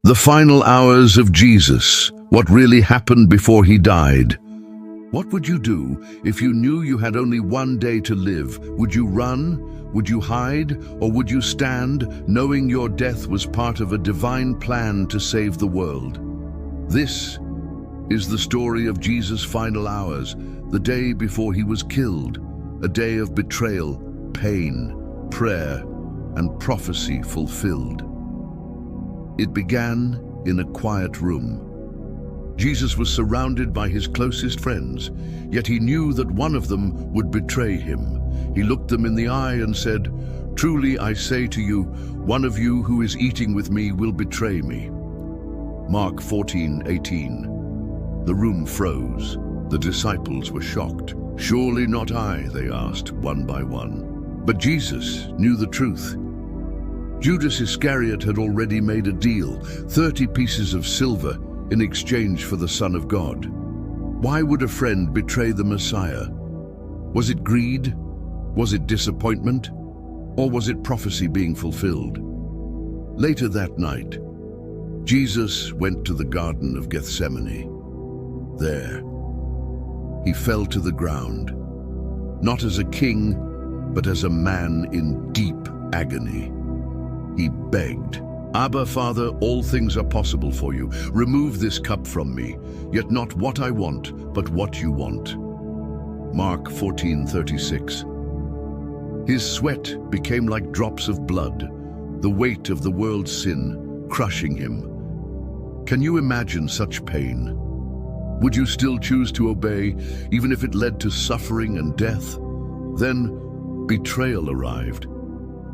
The final hours of Jesus, what really happened before he died. What would you do if you knew you had only one day to live? Would you run? Would you hide? Or would you stand, knowing your death was part of a divine plan to save the world? This is the story of Jesus' final hours, the day before he was killed, a day of betrayal, pain, prayer, and prophecy fulfilled. It began in a quiet room. Jesus was surrounded by his closest friends, yet he knew that one of them would betray him. He looked them in the eye and said, "Truly I say to you, one of you who is eating with me will betray me." Mark 14:18. The room froze. The disciples were shocked. "Surely not I," they asked, one by one. But Jesus knew the truth. Judas Iscariot had already made a deal, 30 pieces of silver in exchange for the Son of God. Why would a friend betray the Messiah? Was it greed? Was it disappointment? Or was it prophecy being fulfilled? Later that night, Jesus went to the Garden of Gethsemane. There, he fell to the ground, not as a king, but as a man in deep agony. He begged, "Abba, Father, all things are possible for you. Remove this cup from me, yet not what I want, but what you want." Mark 14:36. His sweat became like drops of blood, the weight of the world's sin crushing him. Can you imagine such pain? Would you still choose to obey, even if it led to suffering and death? Then betrayal arrived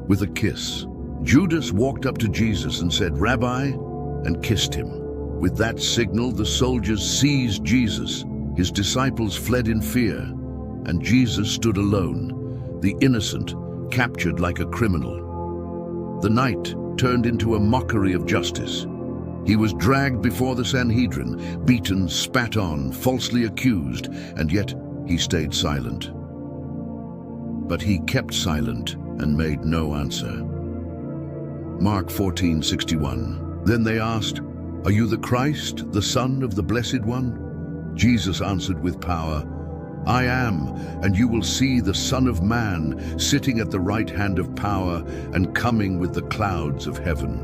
with a kiss. Judas walked up to Jesus and said, "Rabbi," and kissed him. With that signal, the soldiers seized Jesus. His disciples fled in fear, and Jesus stood alone, the innocent, captured like a criminal. The night turned into a mockery of justice. He was dragged before the Sanhedrin, beaten, spat on, falsely accused, and yet he stayed silent. But he kept silent and made no answer. Mark 14:61. Then they asked, "Are you the Christ, the Son of the Blessed One?" Jesus answered with power, "I am, and you will see the Son of Man sitting at the right hand of power and coming with the clouds of heaven."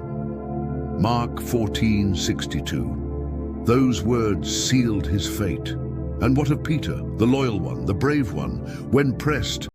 Mark 14:62. Those words sealed his fate. And what of Peter, the loyal one, the brave one, when pressed?